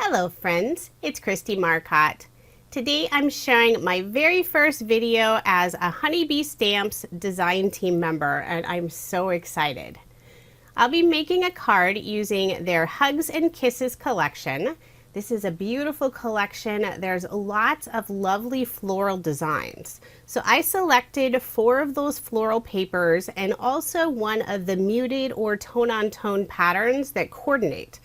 Hello friends, it's Kristie Marcotte. Today I'm sharing my very first video as a Honeybee Stamps design team member, and I'm so excited. I'll be making a card using their Hugs and Kisses collection. This is a beautiful collection. There's lots of lovely floral designs. So I selected 4 of those floral papers and also one of the muted or tone-on-tone patterns that coordinate.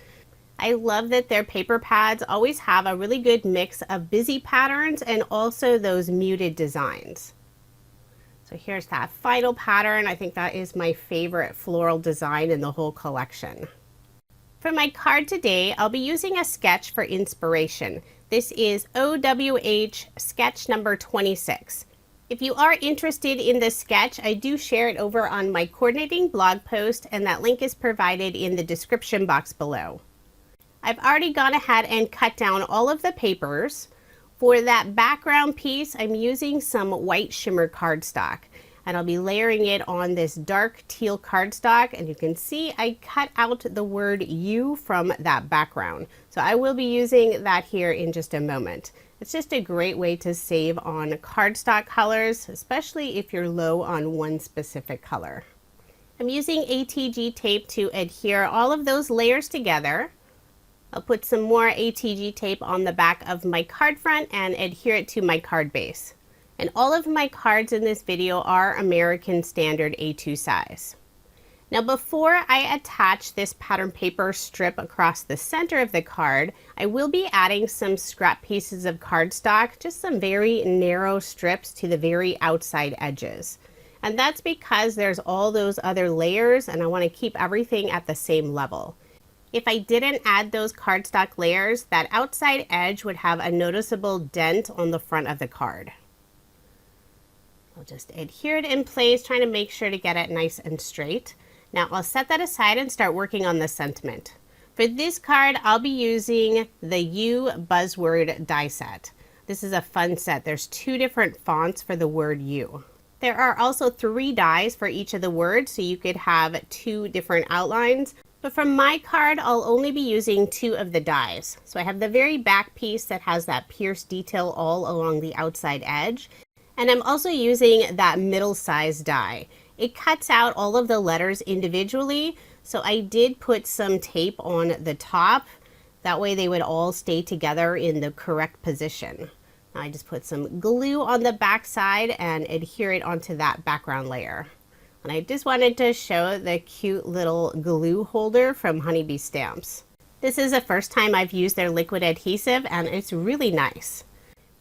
I love that their paper pads always have a really good mix of busy patterns and also those muted designs. So here's that final pattern. I think that is my favorite floral design in the whole collection. For my card today, I'll be using a sketch for inspiration. This is OWH sketch number 26. If you are interested in this sketch, I do share it over on my coordinating blog post, and that link is provided in the description box below. I've already gone ahead and cut down all of the papers. For that background piece, I'm using some white shimmer cardstock, and I'll be layering it on this dark teal cardstock, and you can see I cut out the word you from that background. So I will be using that here in just a moment. It's just a great way to save on cardstock colors, especially if you're low on one specific color. I'm using ATG tape to adhere all of those layers together. I'll put some more ATG tape on the back of my card front and adhere it to my card base. And all of my cards in this video are American Standard A2 size. Now before I attach this pattern paper strip across the center of the card, I will be adding some scrap pieces of cardstock, just some very narrow strips to the very outside edges. And that's because there's all those other layers and I want to keep everything at the same level. If I didn't add those cardstock layers, that outside edge would have a noticeable dent on the front of the card. I'll just adhere it in place, trying to make sure to get it nice and straight. Now I'll set that aside and start working on the sentiment. For this card, I'll be using the U Buzzword die set. This is a fun set. There's 2 different fonts for the word U. There are also 3 dies for each of the words, so you could have 2 different outlines. But for my card, I'll only be using 2 of the dies. So I have the very back piece that has that pierced detail all along the outside edge. And I'm also using that middle size die. It cuts out all of the letters individually. So I did put some tape on the top. That way they would all stay together in the correct position. Now I just put some glue on the back side and adhere it onto that background layer. And I just wanted to show the cute little glue holder from Honeybee Stamps. This is the first time I've used their liquid adhesive and it's really nice.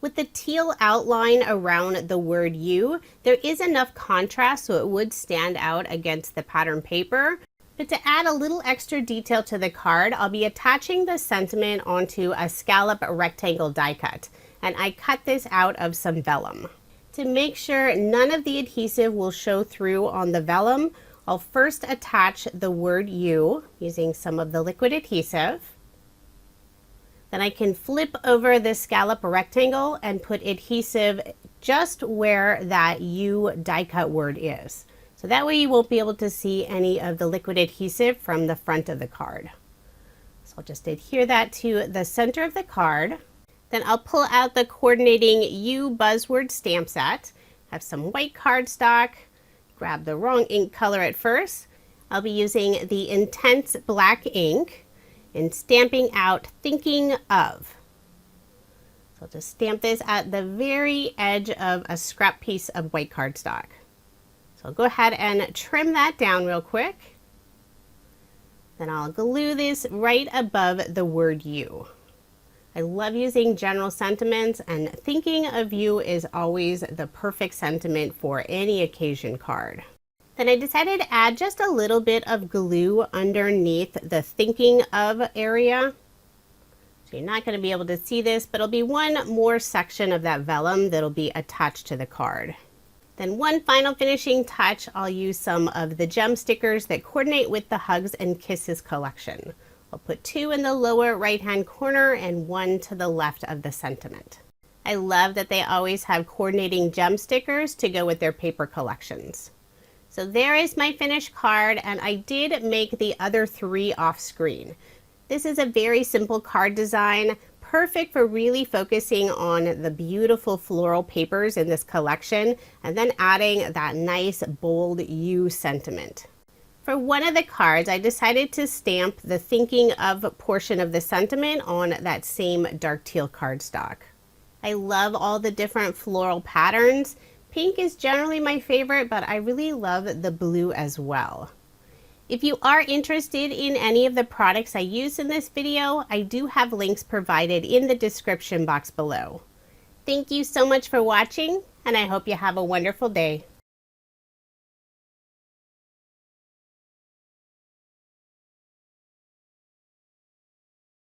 With the teal outline around the word you, there is enough contrast so it would stand out against the pattern paper. But to add a little extra detail to the card, I'll be attaching the sentiment onto a scallop rectangle die cut. And I cut this out of some vellum. To make sure none of the adhesive will show through on the vellum, I'll first attach the word you using some of the liquid adhesive. Then I can flip over the scallop rectangle and put adhesive just where that U die cut word is. So that way you won't be able to see any of the liquid adhesive from the front of the card. So I'll just adhere that to the center of the card. Then I'll pull out the coordinating U Buzzword stamp set, have some white cardstock, grab the wrong ink color at first. I'll be using the Intense Black ink and stamping out Thinking Of. So I'll just stamp this at the very edge of a scrap piece of white cardstock. So I'll go ahead and trim that down real quick. Then I'll glue this right above the word you. I love using general sentiments, and thinking of you is always the perfect sentiment for any occasion card. Then I decided to add just a little bit of glue underneath the thinking of area. So you're not going to be able to see this, but it'll be one more section of that vellum that'll be attached to the card. Then one final finishing touch, I'll use some of the gem stickers that coordinate with the Hugs and Kisses collection. I'll put 2 in the lower right-hand corner and 1 to the left of the sentiment. I love that they always have coordinating gem stickers to go with their paper collections. So there is my finished card, and I did make the other 3 off screen. This is a very simple card design, perfect for really focusing on the beautiful floral papers in this collection and then adding that nice bold you sentiment. For one of the cards, I decided to stamp the thinking of portion of the sentiment on that same dark teal cardstock. I love all the different floral patterns. Pink is generally my favorite, but I really love the blue as well. If you are interested in any of the products I use in this video, I do have links provided in the description box below. Thank you so much for watching, and I hope you have a wonderful day.